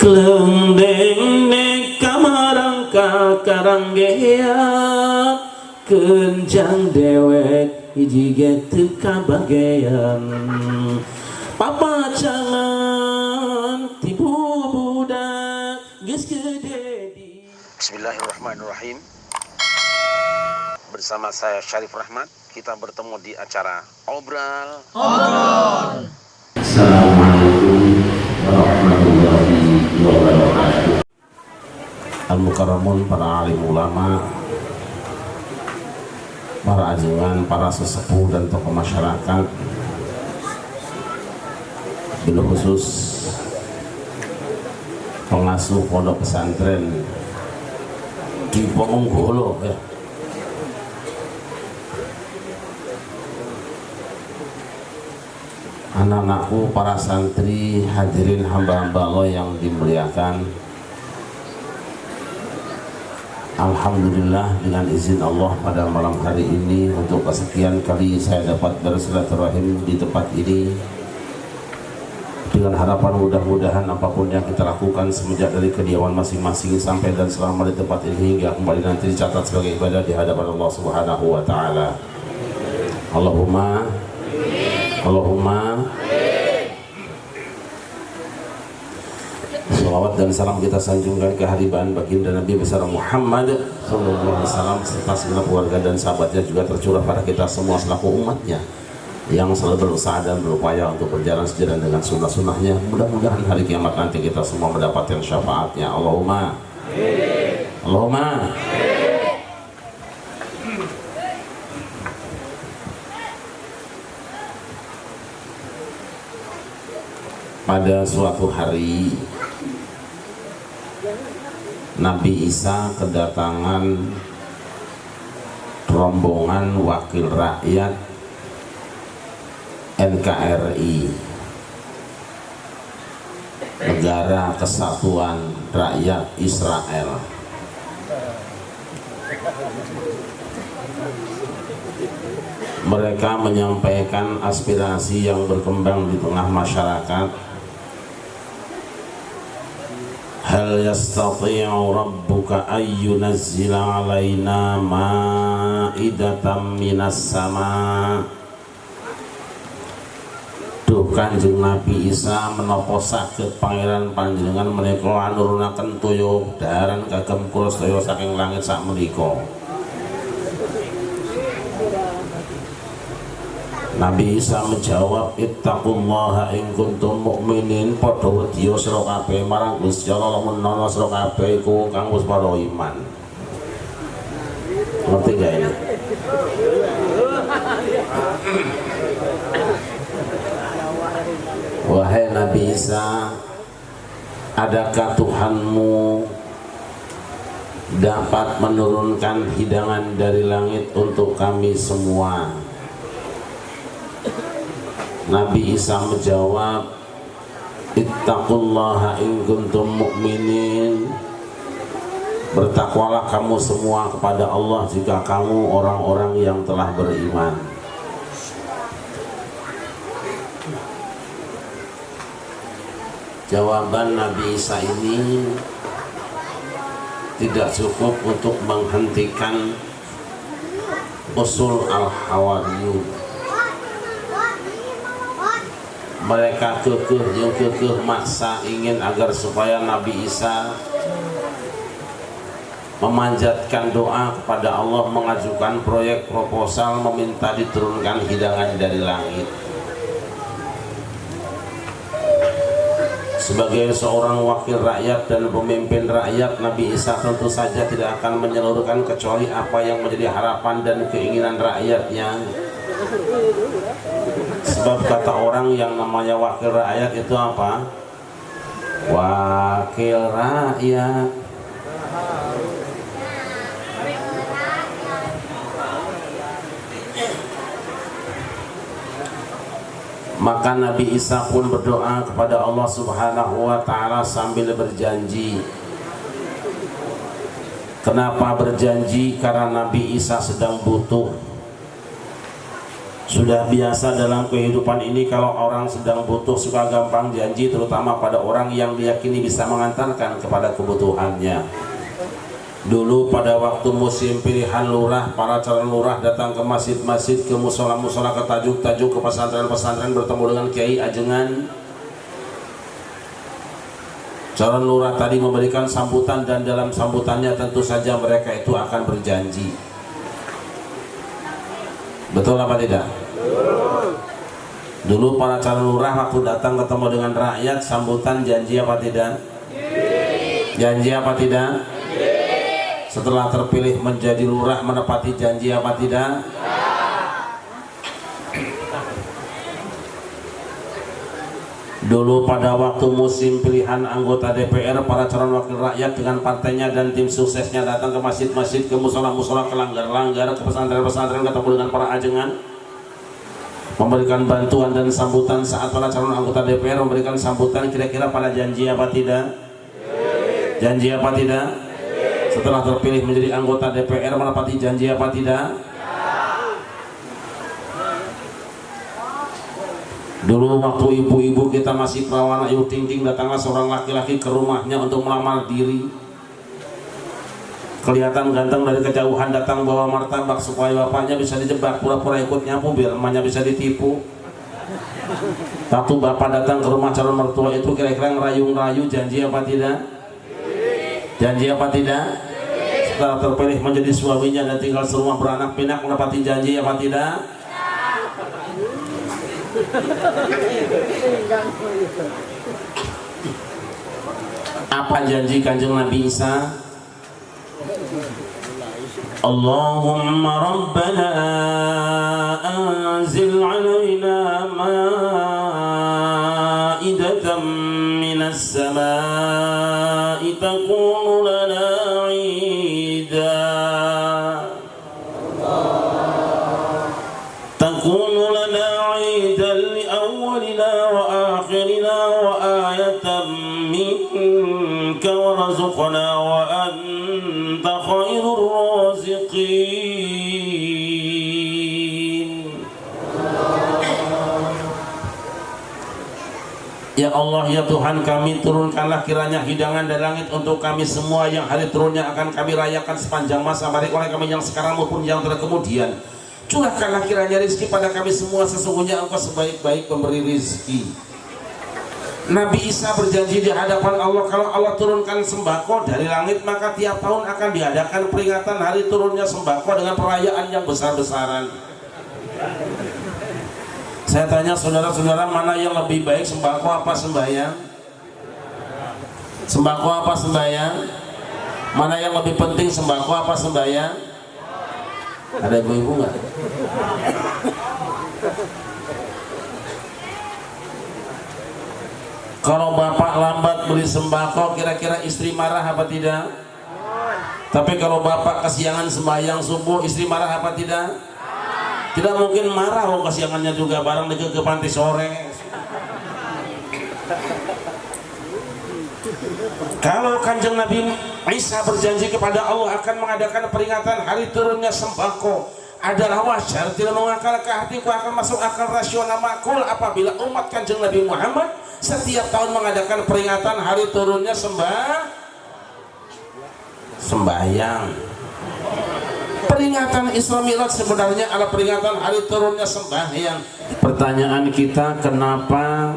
Klendeng nek kamarang kakaranggeya kenjang dewek hiji teu kabagean papacangan tibu budak geus gede di. Bismillahirrahmanirrahim. Bersama saya Syarif Rahmat, kita bertemu di acara Obrol. Assalamualaikum warahmatullahi wabarakatuh. Al-Mukarramun, para alim ulama, para ajengan, para sesepuh dan tokoh masyarakat, bil khusus pengasuh pondok pesantren di Ponggolo ya. Anak-anakku, para santri, hadirin hamba-hamba Allah yang dimuliakan. Alhamdulillah, dengan izin Allah pada malam hari ini untuk kesekian kali saya dapat bersilaturahim di tempat ini, dengan harapan mudah-mudahan apapun yang kita lakukan semenjak dari kediaman masing-masing sampai dan selama di tempat ini hingga kembali nanti dicatat sebagai ibadah di hadapan Allah Subhanahu wa taala. Allahumma salawat dan salam kita sanjungkan ke hadiban baginda Nabi besar Muhammad sallallahu alaihi wasallam serta segenap keluarga dan sahabatnya, juga tercurah pada kita semua selaku umatnya yang selalu berusaha dan berupaya untuk berjalan sejalan dengan sunnah-sunnahnya. Mudah-mudahan hari kiamat nanti kita semua mendapatkan syafaatnya. Allahumma pada suatu hari Nabi Isa kedatangan rombongan wakil rakyat NKRI, Negara Kesatuan Rakyat Israel. Mereka menyampaikan aspirasi yang berkembang di tengah masyarakat. Hal yastati'u rabbuka ayyunazzila alaina ma'idatan minas sama. Duh Kanjeng Nabi Isa menapa saged pangeran panjenengan menika nurunaken toya daharan kagem kula sedaya saking langit sak menika. Nabi Isa menjawab, ittaqullaha in kuntum mu'minin, padha wedya sira kabeh marang Gusti Allah lamun ana sira kabeh iku kang wis padha iman. Ngerti gak ini? Wahai Nabi Isa, adakah Tuhanmu dapat menurunkan hidangan dari langit untuk kami semua? Nabi Isa menjawab, ittaqullaha in kuntum mu'minin, bertakwalah kamu semua kepada Allah jika kamu orang-orang yang telah beriman. Jawaban Nabi Isa ini tidak cukup untuk menghentikan usul al-hawariyun. Mereka kekeh maksa ingin agar supaya Nabi Isa memanjatkan doa kepada Allah, mengajukan proyek proposal meminta diturunkan hidangan dari langit. Sebagai seorang wakil rakyat dan pemimpin rakyat, Nabi Isa tentu saja tidak akan menyalurkan kecuali apa yang menjadi harapan dan keinginan rakyatnya. Sebab kata orang yang namanya wakil rakyat itu apa? Wakil rakyat. Maka Nabi Isa pun berdoa kepada Allah Subhanahu wa taala sambil berjanji. Kenapa berjanji? Karena Nabi Isa sedang butuh. Sudah biasa dalam kehidupan ini kalau orang sedang butuh suka gampang janji, terutama pada orang yang diyakini bisa mengantarkan kepada kebutuhannya. Dulu pada waktu musim pilihan lurah, para calon lurah datang ke masjid-masjid, ke musola-musola, ke tajuk-tajuk, ke pesantren-pesantren, bertemu dengan kiai ajengan. Calon lurah tadi memberikan sambutan, dan dalam sambutannya tentu saja mereka itu akan berjanji. Betul apa tidak? Dulu para calon lurah waktu datang ketemu dengan rakyat, sambutan janji apa tidak? Janji apa tidak? Setelah terpilih menjadi lurah menepati janji apa tidak? Dulu pada waktu musim pilihan anggota DPR, para calon wakil rakyat dengan partainya dan tim suksesnya datang ke masjid-masjid, ke musola-musola, ke langgar-langgar, ke pesantren-pesantren, ketemu dengan para ajengan, memberikan bantuan dan sambutan. Saat para calon anggota DPR memberikan sambutan, kira-kira pada janji apa tidak? Janji apa tidak? Setelah terpilih menjadi anggota DPR menepati janji apa tidak? Dulu waktu ibu-ibu kita masih perawan ayu ting ting, datanglah seorang laki-laki ke rumahnya untuk melamar diri. Kelihatan ganteng dari kejauhan, datang bawa martabak supaya bapaknya bisa dijebak, pura-pura ikut nyapu biar emaknya bisa ditipu. Waktu bapak datang ke rumah calon mertua itu, kira-kira ngerayu-ngerayu janji apa tidak? Janji apa tidak? Setelah terpilih menjadi suaminya dan tinggal serumah beranak pinak, menepati janji apa tidak? Apa janji Kanjeng Nabi Isa? Allahumma rabbana anzil alaina ma'idatan minas samaa'i takunu lana 'iidan takunu lana 'iidan li awwalina wa akhirina wa ayatan minka warzuqna wa anta khairur raziqin. Ya Allah, ya Tuhan kami, turunkanlah kiranya hidangan dari langit untuk kami semua yang hari turunnya akan kami rayakan sepanjang masa, baik oleh kami yang sekarang maupun yang telah kemudian. Curahkanlah kiranya rezeki pada kami semua, sesungguhnya Engkau sebaik-baik pemberi rezeki. Nabi Isa berjanji di hadapan Allah, kalau Allah turunkan sembako dari langit, maka tiap tahun akan diadakan peringatan hari turunnya sembako dengan perayaan yang besar-besaran. Saya tanya saudara-saudara, mana yang lebih baik, sembako apa sembahyang? Sembako apa sembahyang? Mana yang lebih penting, sembako apa sembahyang? Ada ibu-ibu nggak? Kalau bapak lambat beli sembako, kira-kira istri marah apa tidak? Tapi kalau bapak kesiangan sembahyang subuh, istri marah apa tidak? Tidak mungkin marah, loh, kesiangannya juga bareng ke panti sore. Kalau Kanjeng Nabi Isa berjanji kepada Allah akan mengadakan peringatan hari turunnya sembako, adalah wajar, tidak mengakal ke hatiku, akan masuk akal rasional makul apabila umat Kanjeng Nabi Muhammad setiap tahun mengadakan peringatan hari turunnya sembahyang. Peringatan Isra Mi'raj sebenarnya adalah peringatan hari turunnya sembahyang. Pertanyaan kita, kenapa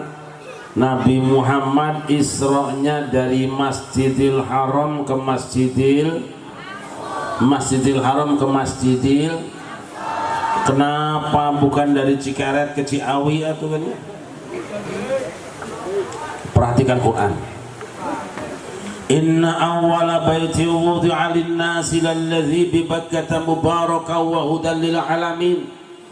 Nabi Muhammad Isra-nya dari Masjidil Haram ke Masjidil Haram ke Masjidil, kenapa bukan dari Cikaret ke Ciawi atau kan? Perhatikan Quran. Inna awwala baiti wudi'a lin-nasi lalladzi bi Bakkah mubarakan wa hudan lil alamin.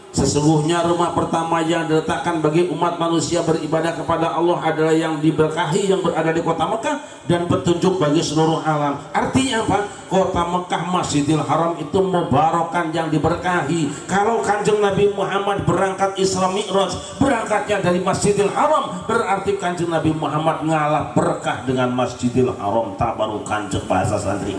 Sesungguhnya rumah pertama yang diletakkan bagi umat manusia beribadah kepada Allah adalah yang diberkahi, yang berada di kota Mekah, dan petunjuk bagi seluruh alam. Artinya apa? Kota Mekah, Masjidil Haram itu mubarakan, yang diberkahi. Kalau Kanjeng Nabi Muhammad berangkat Isra Mi'raj, berangkatnya dari Masjidil Haram, berarti Kanjeng Nabi Muhammad ngalah berkah dengan Masjidil Haram. Tabarukan cek bahasa santri.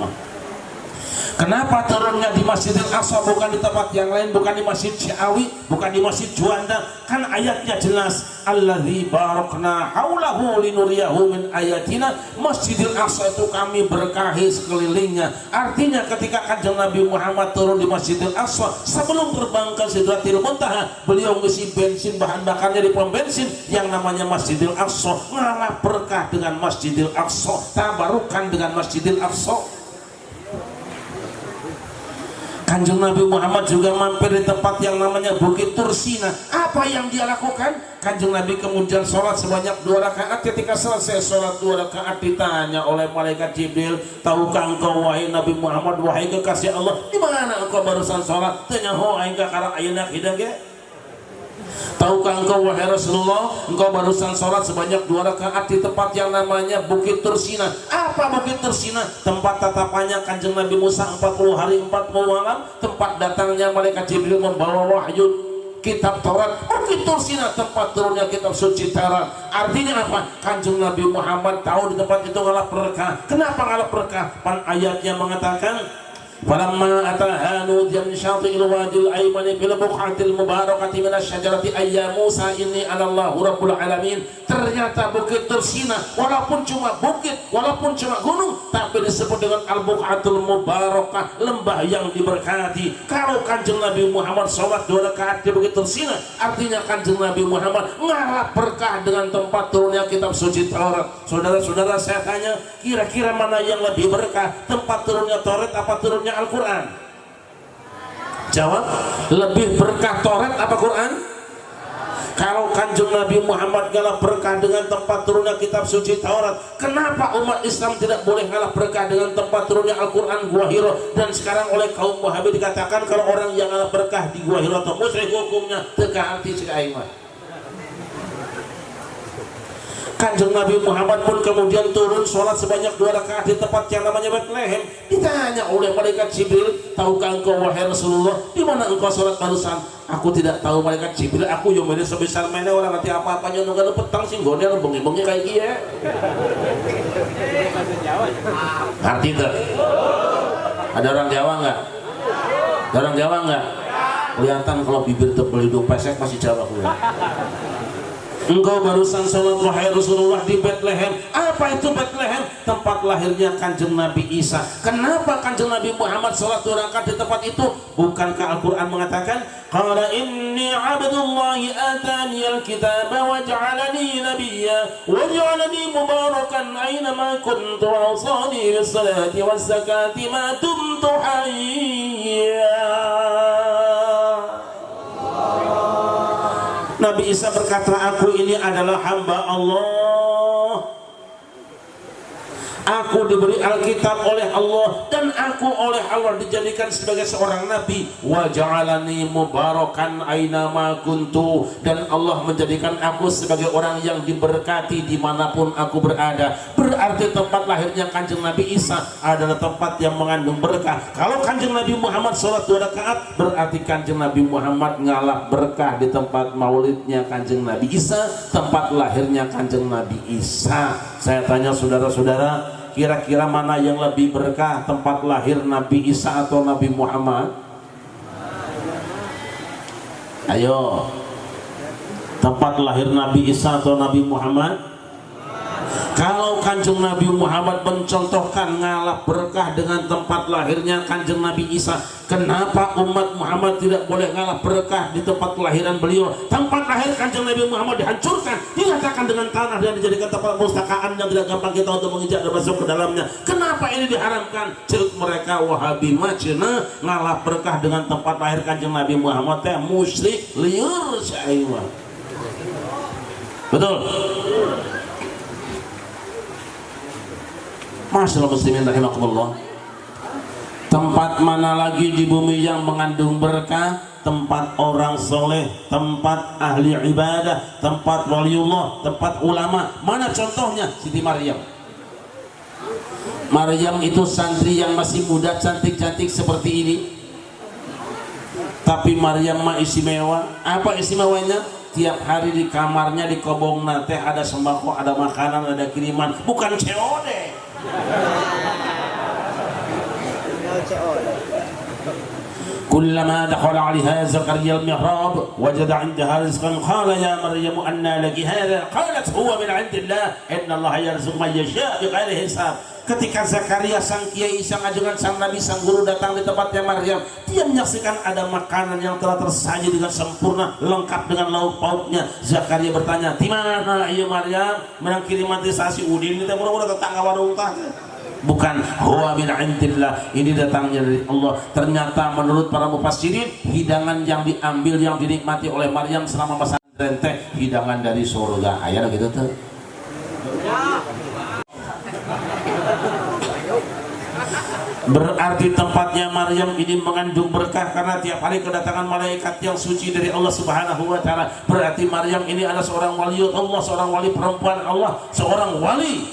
Kenapa turunnya di Masjidil Aqsa bukan di tempat yang lain, bukan di Masjid Ciawi, bukan di Masjid Juanda? Kan ayatnya jelas, alladzi barakna haulahu linuriyahu min ayatina. Masjidil Aqsa itu kami berkahi sekelilingnya. Artinya ketika Kanjeng Nabi Muhammad turun di Masjidil Aqsa, sebelum terbang ke Sidratil Muntaha, beliau ngisi bensin bahan bakarnya di pom bensin yang namanya Masjidil Aqsa. Ngalah berkah dengan Masjidil Aqsa, tabarukan dengan Masjidil Aqsa. Kanjeng Nabi Muhammad juga mampir di tempat yang namanya Bukit Tursina. Apa yang dia lakukan? Kanjeng Nabi kemudian sholat sebanyak 2 rakaat. Ketika selesai sholat 2 rakaat, ditanya oleh malaikat Jibril, tahukah engkau wahai Nabi Muhammad, wahai kekasih Allah, di mana engkau barusan sholat? Tanya ho aingka karena ayeuna hidage. Tahukah engkau wahai Rasulullah, engkau barusan sholat sebanyak 2 rakaat di tempat yang namanya Bukit Tursina. Apa Bukit Tursina? Tempat tatapannya Kanjeng Nabi Musa 40 hari 40 malam, tempat datangnya malaikat Jibril membawa wahyu kitab Taurat. Bukit Tursina tempat turunnya kitab suci Taurat. Artinya apa? Kanjeng Nabi Muhammad tahu di tempat itu ngalap berkah. Kenapa ngalap berkah? Pan ayatnya mengatakan, falamma ataha nudiya min syati'il wadil aymani fil buq'atil mubarakati minasy syajarati ayya Musa inni anallahu rabbul alamin. Ternyata Bukit Tursina walaupun cuma bukit, walaupun cuma gunung, tapi disebut dengan al-buq'atul mubarakah, lembah yang diberkati. Kalau Kanjeng Nabi Muhammad sholat 2 rakaat di Bukit Tursina, artinya Kanjeng Nabi Muhammad ngarap berkah dengan tempat turunnya kitab suci Taurat. Saudara-saudara, saya tanya, kira-kira mana yang lebih berkah? Tempat turunnya Taurat apa turunnya Al-Quran? Jawab, lebih berkah Taurat apa Quran? Kalau Kanjeng Nabi Muhammad ngalah berkah dengan tempat turunnya kitab suci Taurat, kenapa umat Islam tidak boleh ngalah berkah dengan tempat turunnya Al-Quran Gua Hira? Dan sekarang oleh kaum Wahabi dikatakan kalau orang yang ngalah berkah di Gua Hira atau musyrik hukumnya teka arti cek aing mah. Kanjeng Nabi Muhammad pun kemudian turun sholat sebanyak 2 rakaat di tempat yang namanya Bethlehem. Ditanya oleh malaikat Jibril, tahukah engkau wahai Rasulullah, di mana engkau sholat barusan? Aku tidak tahu malaikat Jibril, aku yang mana sebesar mana orang nanti apa-apanya nunggu petang sih godel bengi-bengi kayak gini. Arti itu ada orang Jawa nggak? Ada orang Jawa nggak? Kelihatan kalau bibir tebel hidung pesek masih Jawa kuliah. Engkau barusan sholat wahai Rasulullah di Bethlehem. Apa itu Bethlehem? Tempat lahirnya Kanjeng Nabi Isa. Kenapa Kanjeng Nabi Muhammad sholat 2 rakaat di tempat itu? Bukankah Al-Quran mengatakan, qala inni abdullahi atani al-kitaba wa ja'alani nabiyya wa ja'alani mubarakan aynama kuntu wa awsani bis salati was zakati ma dumtu hayya. Nabi Isa berkata, aku ini adalah hamba Allah. Aku diberi Alkitab oleh Allah dan aku oleh Allah dijadikan sebagai seorang nabi. Wa ja'alani mubarakan aina ma kuntu, dan Allah menjadikan aku sebagai orang yang diberkati dimanapun aku berada. Berarti tempat lahirnya Kanjeng Nabi Isa adalah tempat yang mengandung berkah. Kalau Kanjeng Nabi Muhammad sholat 2 rakaat, berarti Kanjeng Nabi Muhammad ngalap berkah di tempat maulidnya Kanjeng Nabi Isa, tempat lahirnya Kanjeng Nabi Isa. Saya tanya saudara-saudara, kira-kira mana yang lebih berkah, tempat lahir Nabi Isa atau Nabi Muhammad? Ayo, tempat lahir Nabi Isa atau Nabi Muhammad? Kalau Kanjeng Nabi Muhammad mencontohkan ngalap berkah dengan tempat lahirnya Kanjeng Nabi Isa, kenapa umat Muhammad tidak boleh ngalap berkah di tempat kelahiran beliau? Tempat lahir Kanjeng Nabi Muhammad dihancurkan, diratakan dengan tanah dan dijadikan tempat perpustakaan yang tidak gampang kita untuk menginjak dan masuk ke dalamnya. Kenapa ini diharamkan? Cek mereka Wahabi macena ngalap berkah dengan tempat lahir Kanjeng Nabi Muhammad teh musyrik liur syaiwa. Betul? Masyaallah muslimin rahimakumullah. Tempat mana lagi di bumi yang mengandung berkah? Tempat orang soleh, tempat ahli ibadah, tempat waliullah, tempat ulama. Mana contohnya? Siti Maryam. Maryam itu santri yang masih muda, cantik-cantik seperti ini. Tapi Maryam mah istimewa. Apa istimewanya? Tiap hari di kamarnya, di kobongna teh ada sembako, ada makanan, ada kiriman. Bukan COD. كلما دخل عليها زكريا المحراب وجد عندها رزقا قال يا مريم أنى لك هذا قالت هو من عند الله إن الله يرزق من يشاء بغير حساب. Ketika Zakaria sang kiai, sang ajudan, sang nabi, sang guru datang di tempatnya Maryam, dia menyaksikan ada makanan yang telah tersaji dengan sempurna, lengkap dengan lauk pauknya. Zakaria bertanya, "Di mana ieu Maryam?" Menang kiriman teh sasi udin teh murah-murah tetangga warung tah. Bukan, huwa min indillah, ini datangnya dari Allah. Ternyata menurut para mufassirin, hidangan yang diambil, yang dinikmati oleh Maryam selama masa teh hidangan dari surga. Aya gitu tuh. Berarti tempatnya Maryam ini mengandung berkah karena tiap hari kedatangan malaikat yang suci dari Allah Subhanahu wa taala. Berarti Maryam ini adalah seorang wali Allah, seorang wali perempuan Allah, seorang wali.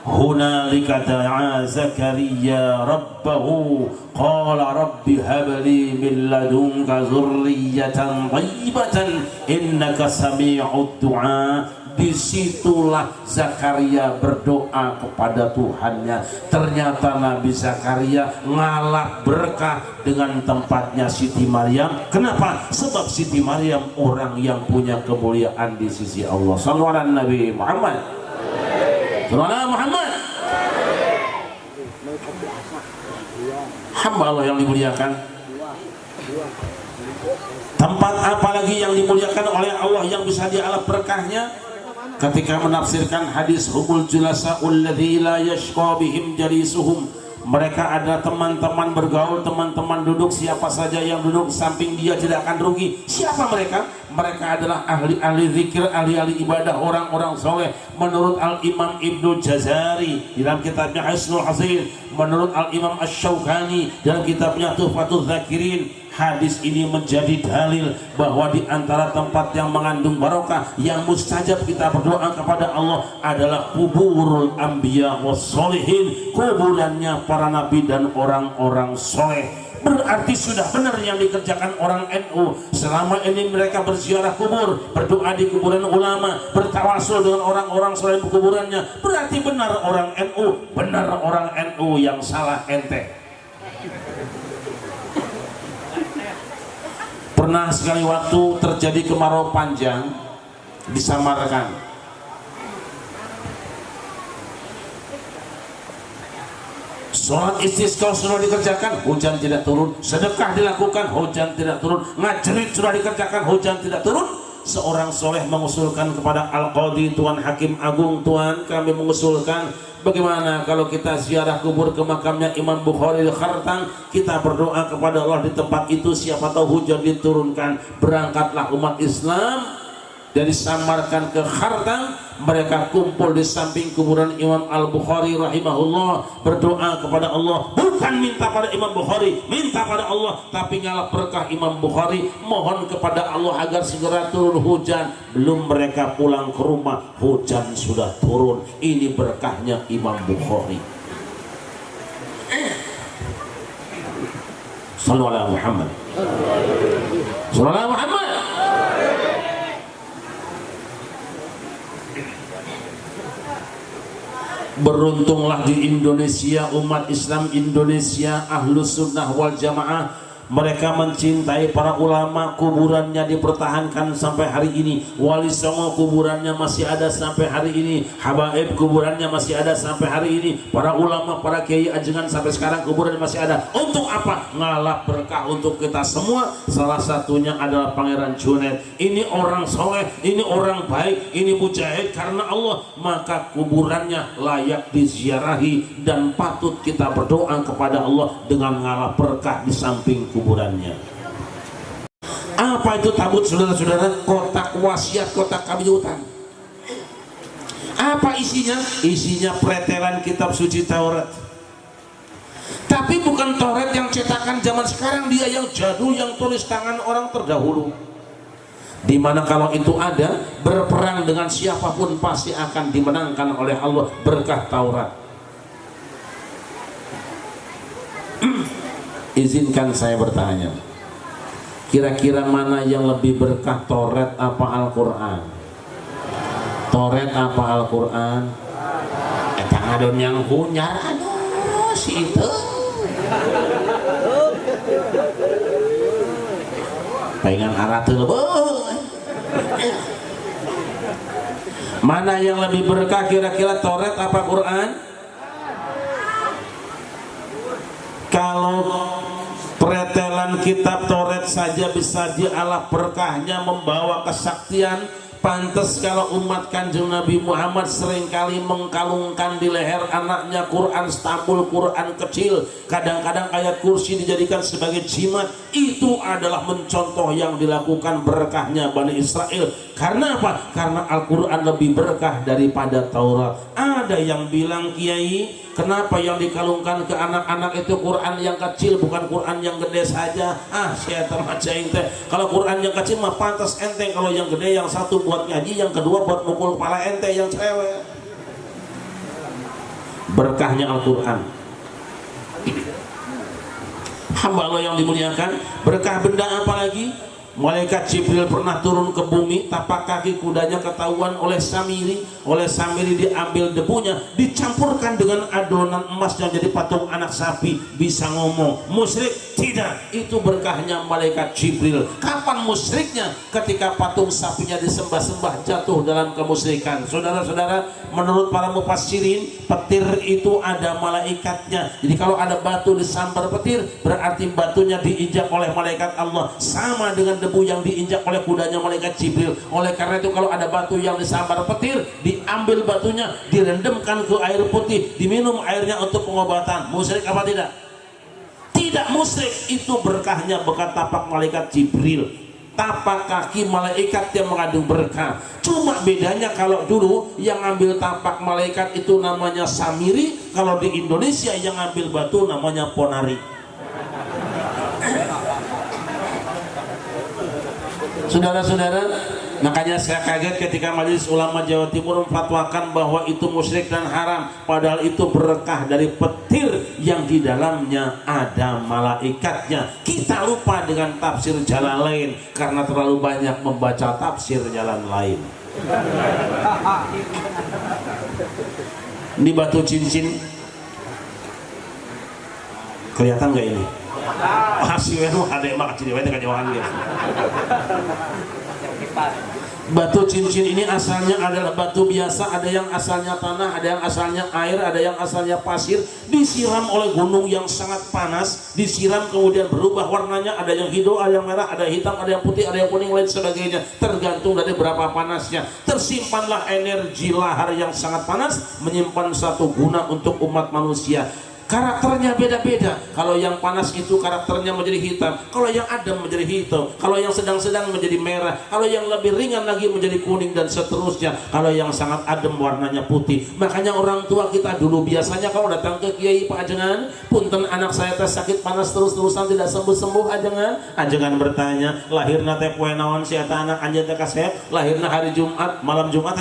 Hunalika da'a Zakaria rabbahu qala rabbi habli min ladunka dzurriyyatan thayyibatan innaka sami'ud du'a. Disitulah Zakaria berdoa kepada Tuhannya. Ternyata Nabi Zakaria ngalah berkah dengan tempatnya Siti Maryam. Kenapa? Sebab Siti Maryam orang yang punya kemuliaan di sisi Allah. Sallallahu alaihi Nabi Muhammad. Sallallahu Muhammad. Hamba Allah yang dimuliakan. Tempat apa lagi yang dimuliakan oleh Allah yang bisa dialap berkahnya? Ketika menafsirkan hadis humul julasa'ul ladzi la yashqa bihim jalisuhum, mereka ada teman-teman bergaul, teman-teman duduk, siapa saja yang duduk samping dia tidak akan rugi. Siapa mereka? Mereka adalah ahli-ahli zikir, ahli-ahli ibadah, orang-orang soleh. Menurut Al-Imam Ibnu Jazari dalam kitabnya Hisnul Hasin, menurut Al-Imam Asy-Syaukani dalam kitabnya Tuhfatul Dzakirin, hadis ini menjadi dalil bahwa di antara tempat yang mengandung barokah, yang mustajab kita berdoa kepada Allah adalah kuburul anbiya was solihin, kuburannya para nabi dan orang-orang soleh. Berarti sudah benar yang dikerjakan orang NU. Selama ini mereka berziarah kubur, berdoa di kuburan ulama, bertawasul dengan orang-orang soleh di kuburannya. Berarti benar orang NU, benar orang NU, yang salah ente. Pernah sekali waktu terjadi kemarau panjang di Samarkand. Sholat istisqa sudah dikerjakan, hujan tidak turun. Sedekah dilakukan, hujan tidak turun. Ngajerit sudah dikerjakan, hujan tidak turun. Seorang soleh mengusulkan kepada Al-Qadhi, Tuan Hakim Agung, Tuan, kami mengusulkan, bagaimana kalau kita ziarah kubur ke makamnya Imam Bukhari di Khartang, kita berdoa kepada Allah di tempat itu, siapa tahu hujan diturunkan. Berangkatlah umat Islam dari Samarkand ke Khartang. Mereka kumpul di samping kuburan Imam Al-Bukhari rahimahullah, berdoa kepada Allah, bukan minta pada Imam Bukhari, minta pada Allah, tapi ngalap berkah Imam Bukhari, mohon kepada Allah agar segera turun hujan. Belum mereka pulang ke rumah, hujan sudah turun. Ini berkahnya Imam Bukhari. Sallallahu alaihi Muhammad. Sallallahu alaihi Muhammad. Beruntunglah di Indonesia, umat Islam Indonesia, Ahlus Sunnah wal Jamaah. Mereka mencintai para ulama, kuburannya dipertahankan sampai hari ini. Wali Songo kuburannya masih ada sampai hari ini. Habaib kuburannya masih ada sampai hari ini. Para ulama, para kiai ajengan sampai sekarang kuburannya masih ada. Untuk apa? Ngalap berkah untuk kita semua. Salah satunya adalah Pangeran Junaid. Ini orang soleh, ini orang baik, ini mujahid karena Allah. Maka kuburannya layak diziarahi dan patut kita berdoa kepada Allah dengan ngalap berkah di samping kuburannya. Apa itu tabut, saudara-saudara? Kotak wasiat, kotak kabiutan. Apa isinya? Isinya pretelan kitab suci Taurat. Tapi bukan Taurat yang cetakan zaman sekarang, dia yang jadul, yang tulis tangan orang terdahulu. Dimana kalau itu ada, berperang dengan siapapun pasti akan dimenangkan oleh Allah berkah Taurat. Izinkan saya bertanya, kira-kira mana yang lebih berkah, Taurat apa Al-Quran? Taurat apa Al-Quran? Eta ngadon yang hunyar, aduh si itu pengen aratul mana yang lebih berkah kira-kira, Taurat apa Quran? Kalau pretelan kitab Taurat saja bisa dialah berkahnya membawa kesaktian, pantas kalau umat Kanjeng Nabi Muhammad seringkali mengkalungkan di leher anaknya Quran stambul, Quran kecil, kadang-kadang ayat kursi dijadikan sebagai jimat. Itu adalah mencontoh yang dilakukan berkahnya Bani Israel. Karena apa? Karena Al-Quran lebih berkah daripada Taurat. Ada yang bilang, Kiai, kenapa yang dikalungkan ke anak-anak itu Quran yang kecil, bukan Quran yang gede saja? Saya termaca ente. Kalau Quran yang kecil mah pantas enteng, kalau yang gede yang satu buat ngaji, yang kedua buat mukul kepala ente yang cewek. Berkahnya Al-Quran. Hamba Allah yang dimuliakan, berkah benda apa lagi? Malaikat Jibril pernah turun ke bumi, tapak kaki kudanya ketahuan oleh Samiri. Oleh Samiri diambil debunya, dicampurkan dengan adonan emas yang jadi patung anak sapi, bisa ngomong. Musyrik? Tidak, itu berkahnya Malaikat Jibril. Kapan musyriknya? Ketika patung sapinya disembah-sembah, jatuh dalam kemusyrikan. Saudara-saudara, menurut para mufassirin, petir itu ada malaikatnya. Jadi kalau ada batu disambar petir, berarti batunya diinjak oleh malaikat Allah, sama dengan debu yang diinjak oleh kudanya malaikat Jibril. Oleh karena itu kalau ada batu yang disambar petir, diambil batunya, direndamkan ke air putih, diminum airnya untuk pengobatan. Musyrik apa tidak? Tidak musyrik. Itu berkahnya bekas tapak malaikat Jibril, tapak kaki malaikat yang mengandung berkah. Cuma bedanya kalau dulu yang ambil tapak malaikat itu namanya Samiri, kalau di Indonesia yang ambil batu namanya Ponari. Saudara-saudara, makanya saya kaget ketika Majelis Ulama Jawa Timur memfatwakan bahwa itu musyrik dan haram, padahal itu berkah dari petir yang di dalamnya ada malaikatnya. Kita lupa dengan tafsir jalan lain karena terlalu banyak membaca tafsir jalan lain. Ini batu cincin, kelihatan nggak ini? Masih ada yang makan ciri wajah kejauhan guys. Batu cincin ini asalnya adalah batu biasa, ada yang asalnya tanah, ada yang asalnya air, ada yang asalnya pasir, disiram oleh gunung yang sangat panas, disiram kemudian berubah warnanya, ada yang hijau, ada yang merah, ada yang hitam, ada yang putih, ada yang kuning, lain sebagainya, tergantung dari berapa panasnya. Tersimpanlah energi lahar yang sangat panas, menyimpan satu guna untuk umat manusia. Karakternya beda-beda. Kalau yang panas itu karakternya menjadi hitam, kalau yang adem menjadi hijau, kalau yang sedang-sedang menjadi merah, kalau yang lebih ringan lagi menjadi kuning, dan seterusnya. Kalau yang sangat adem warnanya putih. Makanya orang tua kita dulu biasanya kalau datang ke Kiai, Pak Ajengan, punten anak saya sakit panas terus-terusan tidak sembuh-sembuh, Ajengan bertanya, lahirna teh poe naon si eta anak anjeun teh kasep? Lahirna hari Jumat, malam Jumat,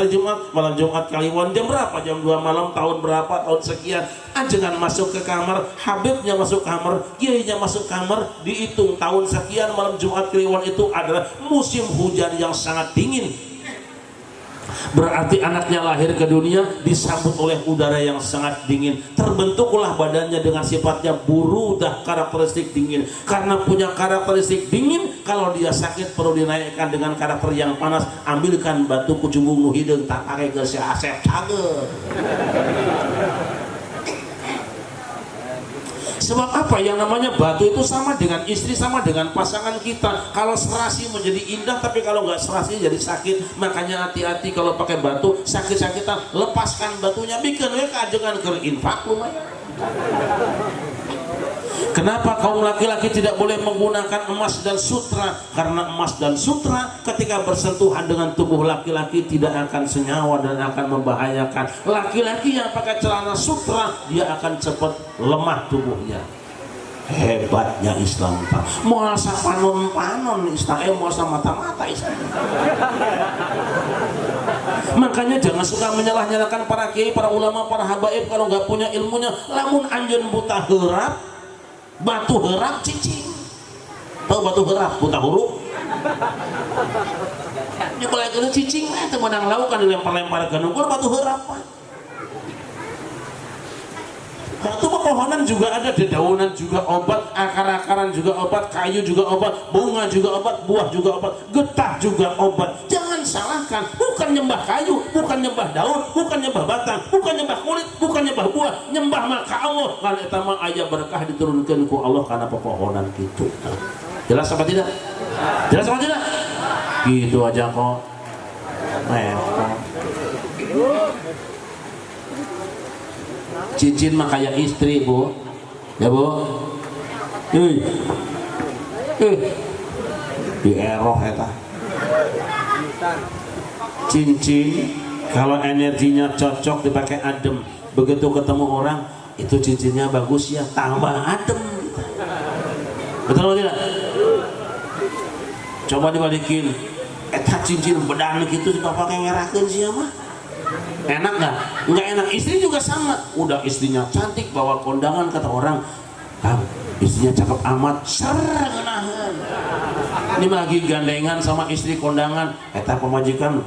malam Jumat Kliwon, jam berapa? Jam 2 malam, tahun berapa? Tahun sekian. Ajengan masuk ke kamar, Habibnya masuk kamar, Kiainya masuk kamar, dihitung tahun sekian, malam Jumat Kliwon itu adalah musim hujan yang sangat dingin. Berarti anaknya lahir ke dunia disambut oleh udara yang sangat dingin. Terbentuklah badannya dengan sifatnya burudah, karakteristik dingin. Karena punya karakteristik dingin, kalau dia sakit perlu dinaikkan dengan karakter yang panas. Ambilkan batu kucumbung nu hideung tak pakai ke si Asep cager. Sebab apa? Yang namanya batu itu sama dengan istri, sama dengan pasangan kita. Kalau serasi menjadi indah, tapi kalau nggak serasi jadi sakit. Makanya hati-hati kalau pakai batu, sakit-sakitan, lepaskan batunya, bikin keajengan ke infak lumayan. Kenapa kaum laki-laki tidak boleh menggunakan emas dan sutra? Karena emas dan sutra ketika bersentuhan dengan tubuh laki-laki tidak akan senyawa dan akan membahayakan. Laki-laki yang pakai celana sutra, dia akan cepat lemah tubuhnya. Hebatnya Islam, muasa panon-panon Islam, muasa mata-mata Islam. Makanya jangan suka menyalah-nyalahkan para kiai, para ulama, para habaib kalau nggak punya ilmunya. Lamun anjeun buta heurap, batu heurap cicing. Tahu batu heurap, buta huruf? Ini boleh kena cicing, itu menang lauk kan dilempar-lempar ke nungkul batu heurap. Batu mah pepohonan juga ada, dedaunan juga obat, akar-akaran juga obat, kayu juga obat, bunga juga obat, buah juga obat, getah juga obat. Jangan salahkan, bukan nyembah kayu, bukan nyembah daun, bukan nyembah batang, bukan nyembah kulit, bukan nyembah buah, nyembah maka Allah. Karena eta mah aya berkah diturunkeun ku Allah karena pepohonan kitu. Jelas apa tidak? Jelas apa tidak? Gitu aja kok. Cincin mah kayak istri, Bu. Ya, Bu. Di eroh eta. Cincin kalau energinya cocok dipakai adem, begitu ketemu orang itu cincinnya bagus ya, tambah adem. Betul atau tidak? Coba dibalikin, eta cincin bedan gitu dipakai ngerakeun sia mah. Enak nggak? Nggak enak. Istri juga sama. Udah istrinya cantik, bawa kondangan, kata orang, Kang, istrinya cakep amat, sergenahan. Ini lagi gandengan sama istri kondangan, eta pemajikan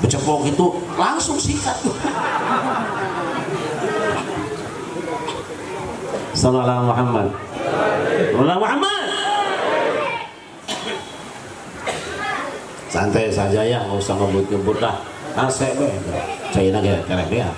becepok itu langsung sikat. Sallallahu Muhammad. Sallallahu Muhammad. Santai saja ya, nggak usah ngebut-ngebut lah. Asek be, China kira-kira dia.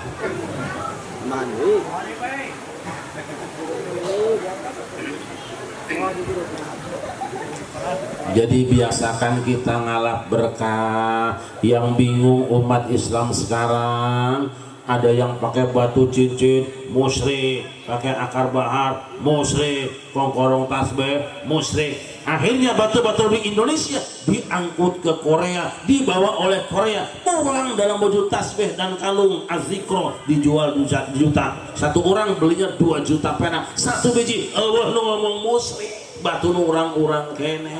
Jadi biasakan kita ngalap berkah. Yang bingung umat Islam sekarang, ada yang pakai batu cincin, musyrik, pakai akar bahar, musyrik, kongkorong tasbih, musyrik. Akhirnya batu-batu di Indonesia diangkut ke Korea, dibawa oleh Korea, pulang dalam baju tasbih dan kalung azikro, dijual 2 juta. Satu orang belinya 2 juta perak, satu biji. Allah nu ngomong musyrik, batu nu urang-urang kene.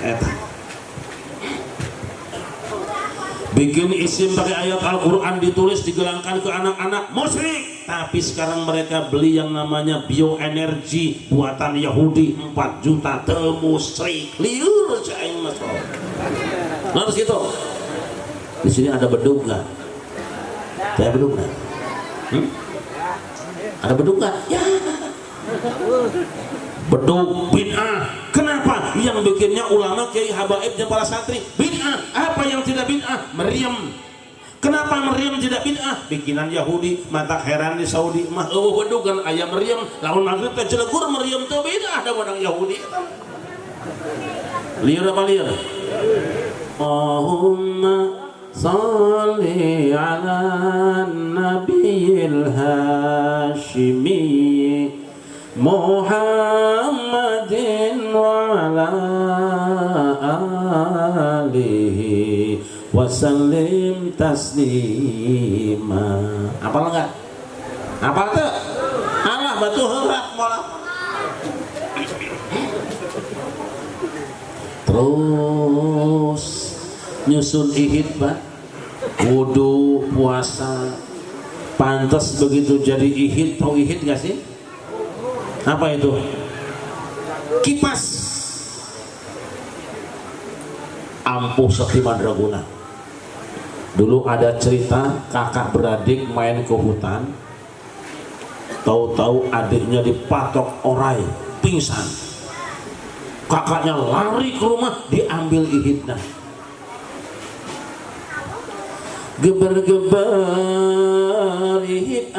Eta bikin isim pakai ayat Al-Quran ditulis digelangkan ke anak-anak, musyrik. Tapi sekarang mereka beli yang namanya bioenergi buatan Yahudi 4 juta, musyrik. Liur caing mas. Harus gitu. Di sini ada beduk nggak? Ada beduk nggak? Ada beduk nggak? Ya. Beduk bid'ah. Kenapa? Yang bikinnya ulama, kiai, habaib, dan para santri. Bid'ah. Apa yang tidak bid'ah? Meriam. Kenapa meriam tidak bid'ah? Bikinan Yahudi. Mata heran di Saudi mah beduk kan ayam meriam. Lawan maghrib teh celegur meriam teh bid'ah ada wadang Yahudi. Liar apa liar? Allahumma salli ala nabiyil hashimi Muhammadin wa ala alihi wasallim taslima. Apal enggak? Apal tuh? Alah batu herak mola. Terus nyusun ihid, Pak. Wudu, puasa. Pantas begitu jadi ihid, tahu ihid enggak sih? Apa itu? Kipas. Ampuh Sakti Mandraguna. Dulu ada cerita kakak beradik main ke hutan, tahu-tahu adiknya dipatok orai, pingsan. Kakaknya lari ke rumah, diambil ihidna. Geber-geber ihid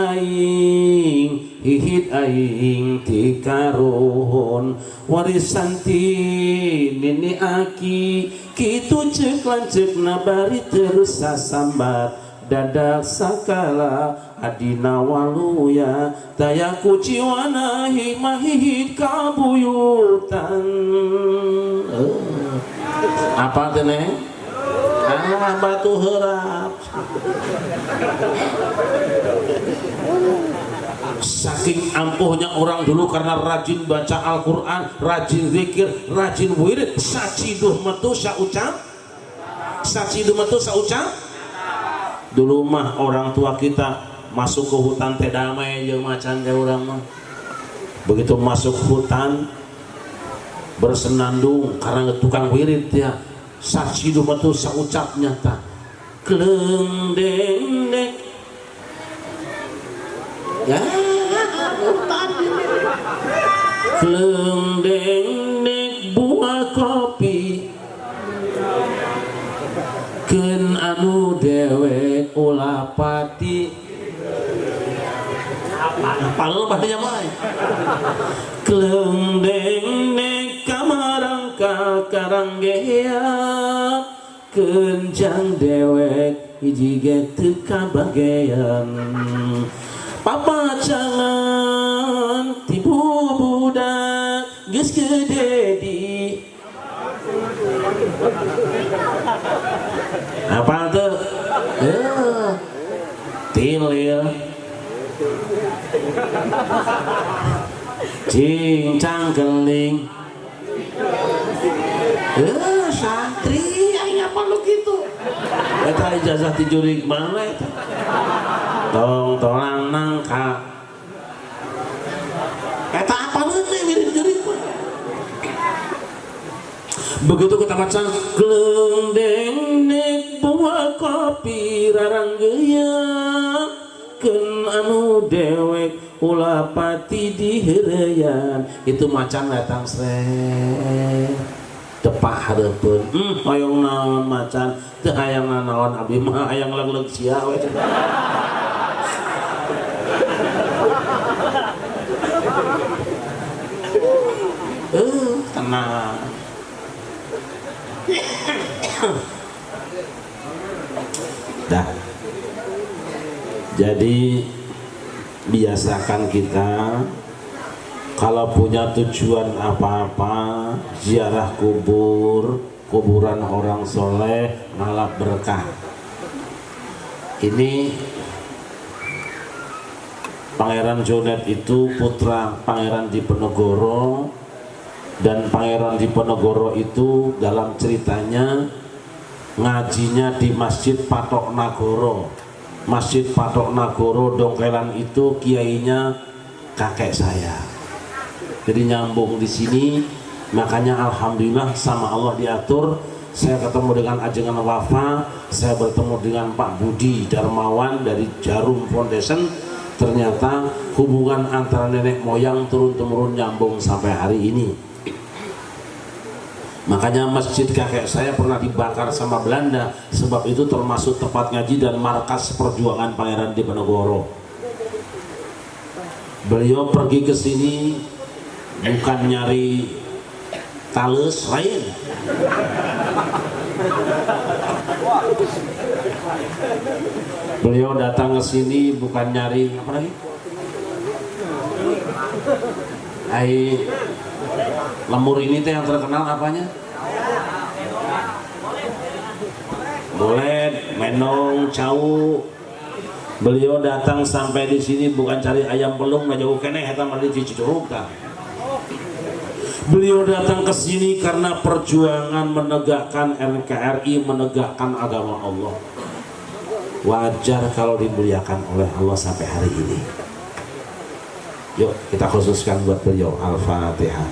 aing tikaruhun warisan ti nini aki kitu cek lancek nabari terus sasambat dadak sakala adina waluya tayaku ciwana hikmahihid kabuyutan. Apa tuh neng? Ah, batu herap. Saking ampuhnya orang dulu karena rajin baca Al-Quran, rajin zikir, rajin wirid. Saciduh metu saucap. Saciduh metu saucap. Dulu mah orang tua kita masuk ke hutan teh damai jeung macan teh urang mah. Begitu masuk hutan bersenandung karena tukang wirid ya. Saciduh metu saucapnya ta. Kleng deng deng Ya, Klendeng nek buah kopi ken anu dewek ulah pati apa lu bahasanya mah Klendeng nek kamarang kakarang gea kenjang dewek hiji ge teu kabagean papacangan tibu budak geus gede di apa tuh tilil cincang keling santri aing apa lu gitu eta ijazah ti jurig mana eta tong tolang nangka eta apa lu teh mirip jurig begitu kita baca Klendeng nek buah kopi raranggeya ken anu dewek ulah pati diheureyan itu macan datang sre tepak hareupeun hoyong naon macan teu hayang naon abdi mah hayang legleg sia we tenang dah. Jadi biasakan kita kalau punya tujuan apa-apa ziarah kuburan orang soleh malah berkah. Ini Pangeran Jonet itu putra Pangeran Diponegoro, dan Pangeran Diponegoro itu dalam ceritanya ngajinya di Masjid Patok Nagoro. Masjid Patok Nagoro Dongkelan itu kiainya kakek saya. Jadi nyambung di sini, makanya alhamdulillah sama Allah diatur. Saya ketemu dengan Ajengan Wafa, saya bertemu dengan Pak Budi Darmawan dari Jarum Foundation. Ternyata hubungan antara nenek moyang turun-temurun nyambung sampai hari ini. Makanya masjid kakek saya pernah dibakar sama Belanda, sebab itu termasuk tempat ngaji dan markas perjuangan Pangeran Diponegoro. Beliau pergi ke sini bukan nyari tales lain. Beliau datang ke sini bukan nyari apa lagi? Lemur ini teh yang terkenal apanya? Bolet, menong, cau. Beliau datang sampai di sini bukan cari ayam pelung, nggak jauh keneh, eta mah di Cicurug tah. Beliau datang ke sini karena perjuangan menegakkan NKRI, menegakkan agama Allah. Wajar kalau dimuliakan oleh Allah sampai hari ini. Yuk kita khususkan buat beliau. Al-Fatihah.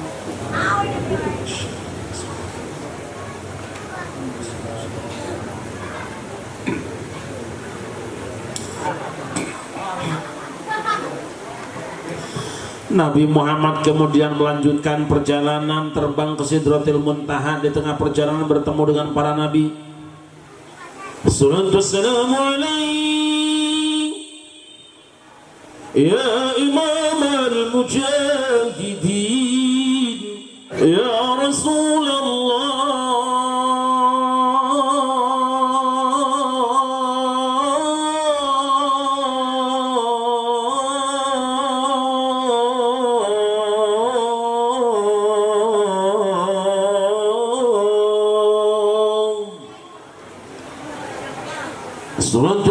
Nabi Muhammad kemudian melanjutkan perjalanan terbang ke Sidratil Muntaha. Di tengah perjalanan bertemu dengan para nabi. Assalamualaikum ya imam al-mujahidin ya Rasulullah.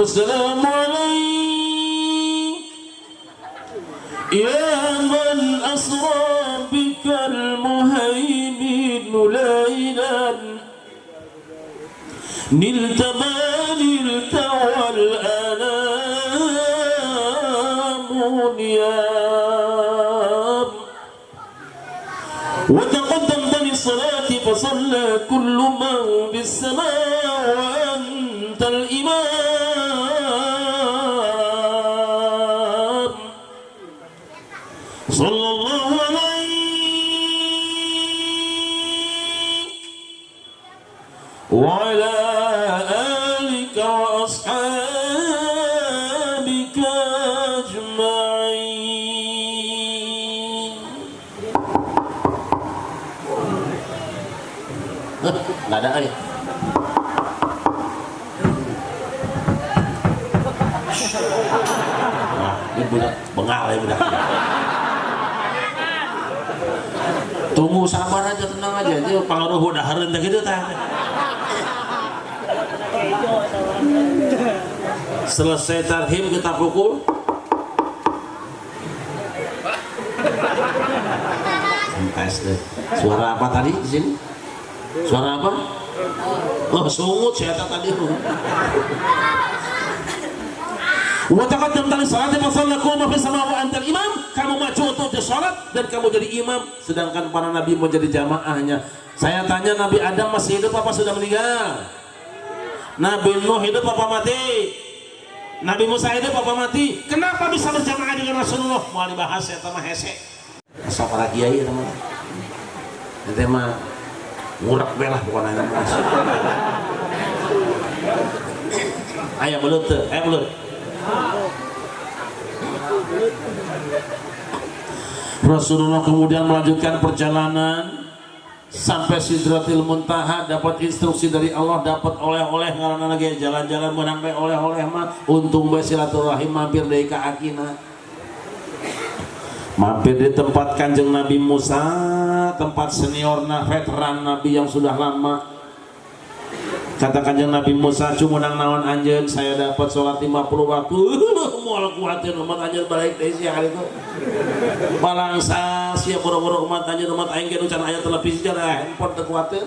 Assalamu alaikum ya man asra bikal muhaimin laylan nilta wal anamun niyam wa taqaddamta lis-salati fa shalla kullu man bis-samaa'i wa anta al-imam Nggak ada ya. Nah, ini budak bengal ya budak. Tunggu sabar aja, tenang aja. Itu pengaruh udah rendah gitu tah. Selesai tarhim kita pukul. Tes deh. Suara apa tadi di sini? Suara apa? Oh, sungut saya tadi. Wa taqaddam tali salati fa sallaku ma fi sama wa antal imam. Kamu maju untuk salat dan kamu jadi imam, sedangkan para nabi menjadi jamaahnya. Saya tanya, Nabi Adam masih hidup apa sudah meninggal? Nabi Nuh hidup apa mati? Nabi Musa hidup apa mati? Kenapa bisa berjamaah dengan Rasulullah? Mau dibahas ya teman hese. Asal para kiai teman. Nanti mah ngurak belah bukan hanya mas. Ayo belut tuh, belut. Rasulullah kemudian melanjutkan perjalanan sampai Sidratil Muntaha, dapat instruksi dari Allah, dapat oleh-oleh karena lagi jalan-jalan menampai oleh-oleh mah untung bae silaturahim mampir deui ka Akina. Mampir di tempat Kanjeng Nabi Musa, tempat seniorna veteran Nabi yang sudah lama. Kata Kanjeng Nabi Musa, cumunang naon anjeun, saya dapat sholat 50 waktu. Moal kuatir umat anjeun balik deui sia kali itu. Balangsa sia boro-boro umat anjeun, umat aing ge nu can aya televisi jalan handphone teu kuatir.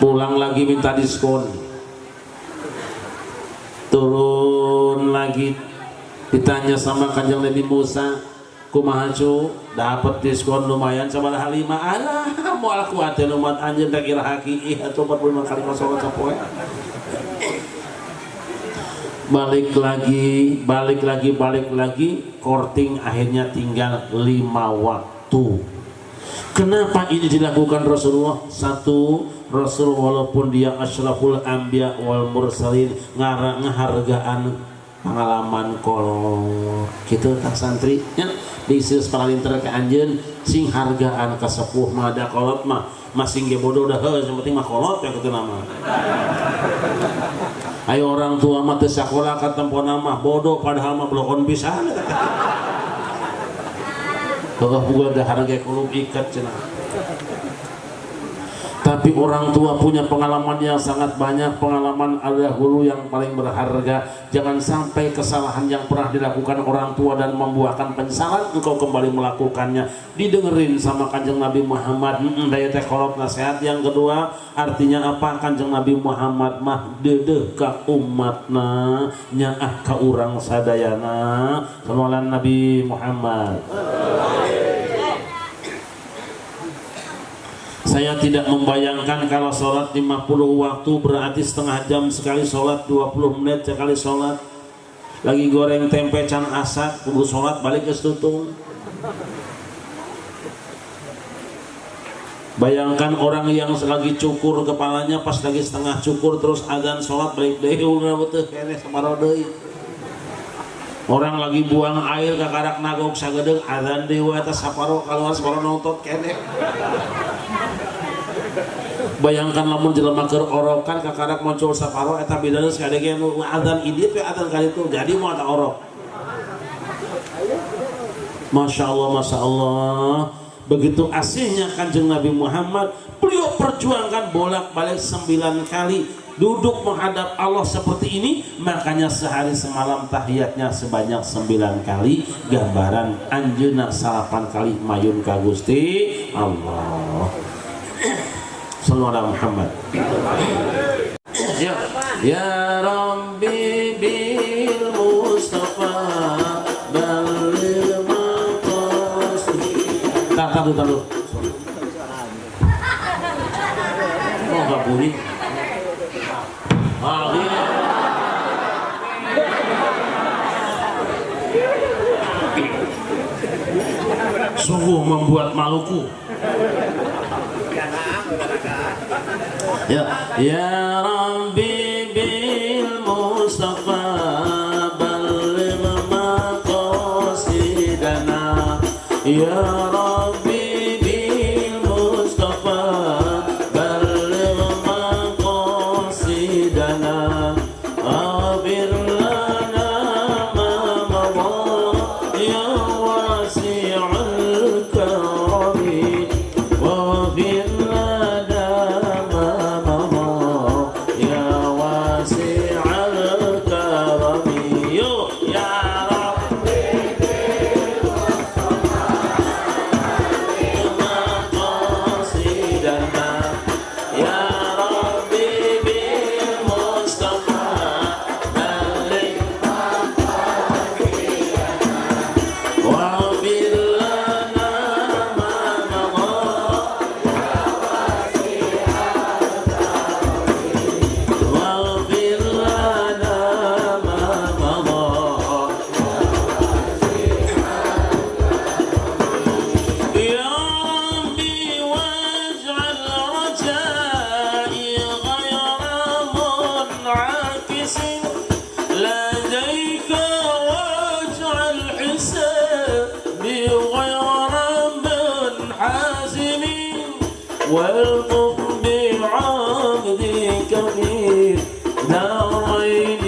Pulang lagi minta diskon. Turun lagi ditanya sama Kanjeng Nabi Musa, kumaha cu, dapat diskon lumayan sama Halimah. Alah moal kuatir umat anjeun tak kira haki atau 45 kali sholat sapoe. Balik lagi, korting akhirnya tinggal 5 waktu. Kenapa ini dilakukan Rasulullah? Satu, Rasul walaupun dia asyraful anbiya wal mursalin, ngahargaan pengalaman kolor gitu tak santri ya diisi paralinter ke anjeun sing hargaan ka sepuh mah da kolot mah masing ge bodoh dah heuh yang penting mah kolot ya kitu nama. Ayo orang tua mah teu sakola ka tempona mah bodoh padahal mah blokon pisan. Heuh buga da harga kulub ikat cenah. Tapi orang tua punya pengalaman yang sangat banyak, pengalaman dahulu yang paling berharga. Jangan sampai kesalahan yang pernah dilakukan orang tua dan membuahkan penyesalan engkau kembali melakukannya. Didengerin sama Kanjeng Nabi Muhammad, daya teh kolot nasihat. Yang kedua, artinya apa? Kanjeng Nabi Muhammad mah deudeuh ka umatna, nyaah ka urang sadayana. Sallallahu Nabi Muhammad. Saya tidak membayangkan kalau sholat 50 waktu berarti setengah jam sekali sholat, 20 menit sekali sholat. Lagi goreng tempe can asat, kudu sholat balik ke tutung. Bayangkan orang yang lagi cukur kepalanya pas lagi setengah cukur terus azan sholat balik deui ulah beuteuh keneh sabaraha deui. Orang lagi buang air ke karak nagok sagedeg azan deui eta saparo keluar sabaraha nonton keneh. Bayangkan lamun jelema keur orokan kakarak muncul saparo eta bidadeus kadege nu adzan idit we adzan kali itu jadi moal ta orok. Masya Allah, begitu asihnya Kanjeng Nabi Muhammad, beliau perjuangkan bolak-balik 9 kali duduk menghadap Allah seperti ini, makanya sehari semalam tahiyatnya sebanyak 9 kali, gambaran anjeunna 8 kali mayun ka Gusti Allah. Sallallahu Muhammad. Ya Rabbi bil Mustafa balil maqasid. Tahu. Oh gak bunyi. Sungguh membuat maluku. Ya Rabbi bil Mustafa balil maqasidana. Ya Rabbi bil والمؤمن عبدك في دارين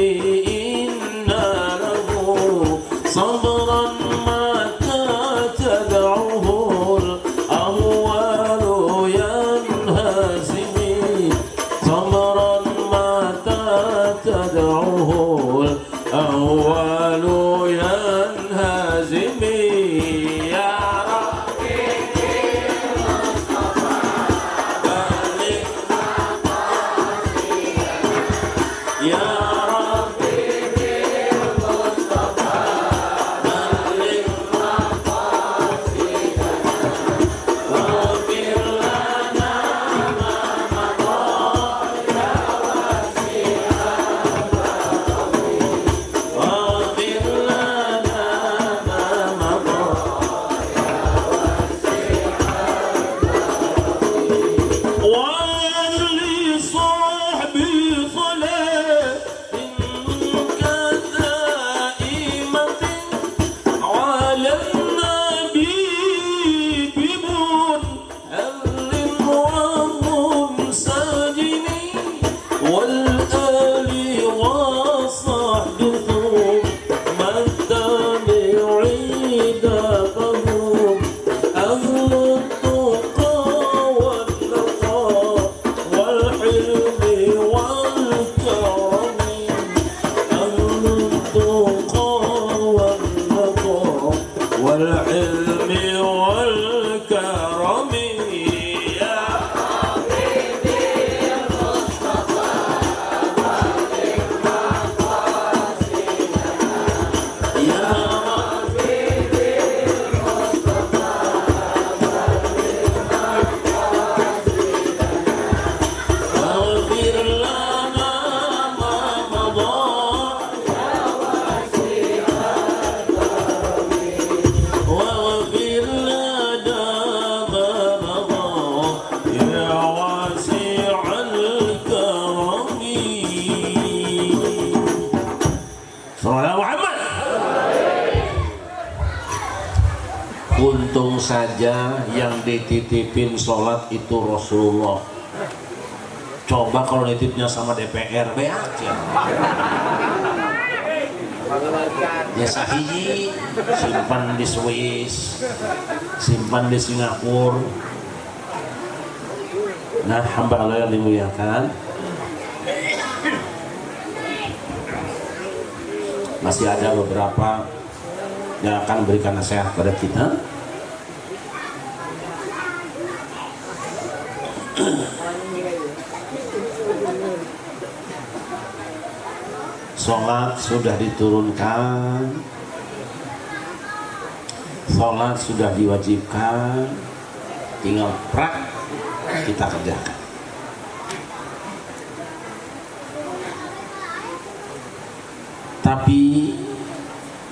إنا له صبرا متى تدعوه الأهوال ينهزم صبرا متى تدعوه الأهوال ينهزم يا untung saja yang dititipin sholat itu Rasulullah. Coba kalau nitipnya sama DPR, be aja. Ya sahiji, simpan di Swiss, simpan di Singapura. Nah, hamba Allah yang dimuliakan, masih ada beberapa yang akan memberikan nasihat pada kita. Sholat sudah diturunkan, sholat sudah diwajibkan, tinggal prak kita kerjakan. Tapi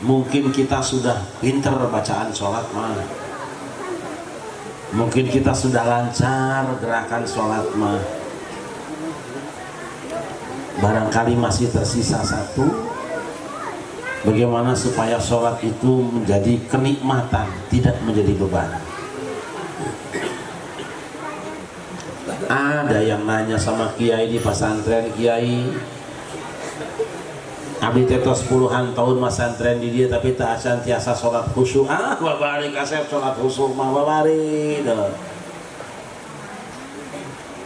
mungkin kita sudah pinter bacaan sholat mah, mungkin kita sudah lancar gerakan sholat mah, barangkali masih tersisa satu, bagaimana supaya sholat itu menjadi kenikmatan, tidak menjadi beban. Ada yang nanya sama kiai di pesantren, kiai abdi teh tos puluhan tahun masantren di dia tapi tak tiasa sholat khusyuk. Babari kasep sholat khusyuk mah babari dah.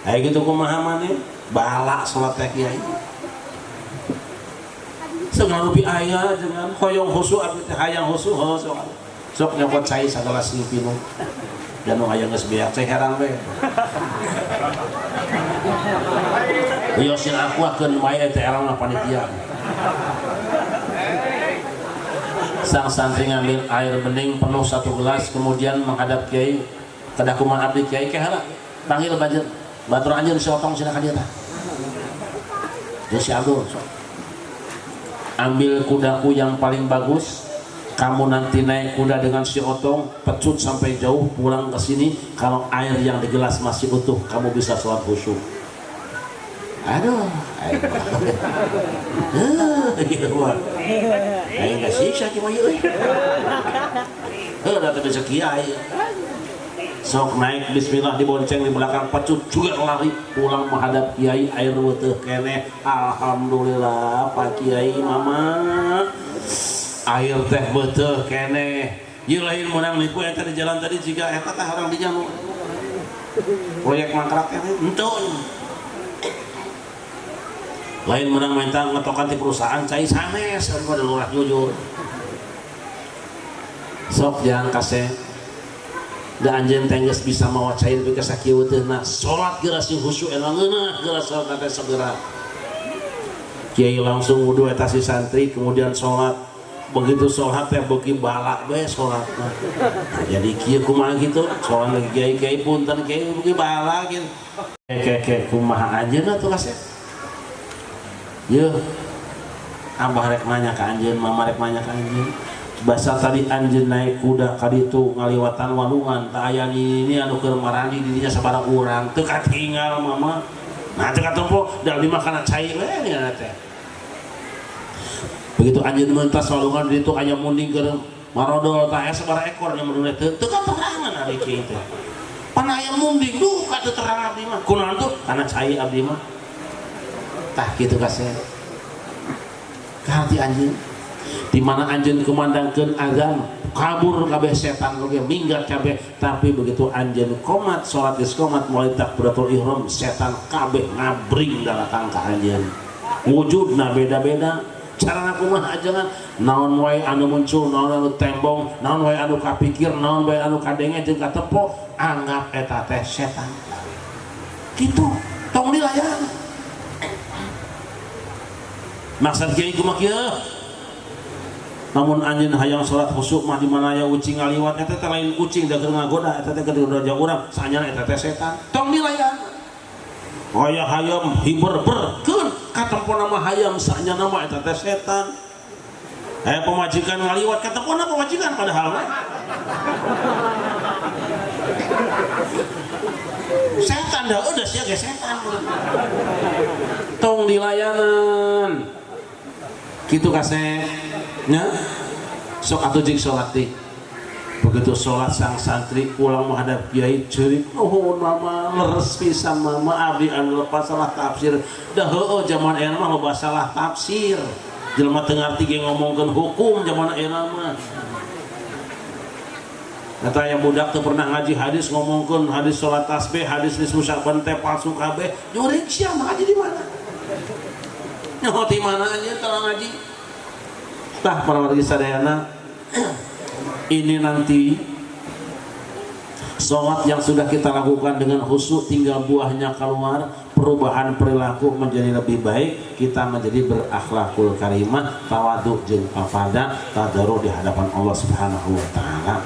Kayak gitu kumaha maneh balak sholat teh kiai. Segala rupi aya dengan hoyong khusyuk abdi teh hayang khusyuk sok nyokot cai sagala silpinu. Dan nu aya geus beak teh heran we. Yo sil akuakeun wae teh erang panitia. Sang santri ngambil air bening penuh 1 gelas kemudian menghadap kiai kada kumaha abdi kiai ke heula panggil batur anjeun si otong cenah ka dieu tah. Geus si Abdul ambil kudaku yang paling bagus, kamu nanti naik kuda dengan si otong pecut sampai jauh pulang ke sini, kalau air yang di gelas masih utuh kamu bisa sholat khusyuk. Aduh, ayo nggak siksa cuma yuk. Udah terus kiai. Sok naik bismillah dibonceng di belakang pecut juga lari pulang menghadap kiai air weteuh keneh. Alhamdulillah Pak Kiai mama air teh weteuh keneh. Ieu lain menang nipu eta di jalan tadi jika eta teh orang di janu. Proyek mangkrak teh henteu. Lain menang mentang ngetokan di perusahaan cai sanes daripada lurah jujur. Sok jangan kasih da anjeun teh geus bisa mawa cair bika sakieu teuhna salat geura sing khusyuk elang ngeunah geura salat teh segera. Kiai langsung wudu eta si santri kemudian salat. Begitu salat teh beuki balak bae salatna. Nah, jadi kieu kumaha kitu salat lagi kiai punten kiai beuki balak kieu. Ke kumaha anjeunna tuh kasih. Yeuh, abah rek nanya ka anjeun, mama rek nanya ka anjeun. Basa tadi anjeun naik kuda ka ditu ngaliwatan walungan, teu aya ini anu keur marandi di dinya sabaraha urang, teu katinggal mama. Nah teu katempo da di makanan cai we nya teh. Begitu anjeun mentas walungan di ditu aya munding keur marodol tah aya sabaraha ekor nya munding teu katerangan ari kieu teh. Pan aya munding duh ka teu terang abdi mah. Kunaon tuh? Kana cai abdi mah. Tah gitu kasih kahati anjeun di mana anjeun kumandangkeun azan kabur kabeh setan oge minggat kabeh tapi begitu anjeun qomat salat geus qomat mulai takbiratul ihram setan kabeh ngabring dalatang ka anjeun wujudna beda-beda carana kumaha ajangan naon wae anu muncul naon anu tembong naon wae anu kapikir naon wae anu kadenge jeung katempo anggap eta teh setan kitu tong dilayani. Maksud kiai kumaha kieu? Namun anjeun hayang salat khusyuk mah di mana aya ucing ngaliwat eta teh lain ucing da keur ngagoda eta teh keur ngagoda urang saanyana eta teh setan. Tong dilayan. Aya hayam hiberberkeun katempona mah hayam saanyana mah eta teh setan. Aya pamajikan ngaliwat katempona pamajikan padahal mah. Setan dah udah sia ge setan. Tong dilayanan. Gitu kasih nya sok atuh jeung salat teh begitu salat sang santri pulang menghadap kiai ceurik nuhun mama leres pisan mama abdi anu lepas salah tafsir dah heueuh zaman aya mah loba salah tafsir jelema teu ngarti ge ngomongkeun hukum zaman aya mah kata yang budak teu pernah ngaji hadis ngomongkeun hadis salat tasbih hadis nisfu syaban teh palsu kabeh nyurik sia ngaji di mana nyaho di mana aja kalau ngaji. Tah para warga sadayana ini nanti sholat yang sudah kita lakukan dengan khusyuk tinggal buahnya keluar perubahan perilaku menjadi lebih baik kita menjadi berakhlakul karimah tawadhu jeung afada tadarruh di hadapan Allah Subhanahu wa taala.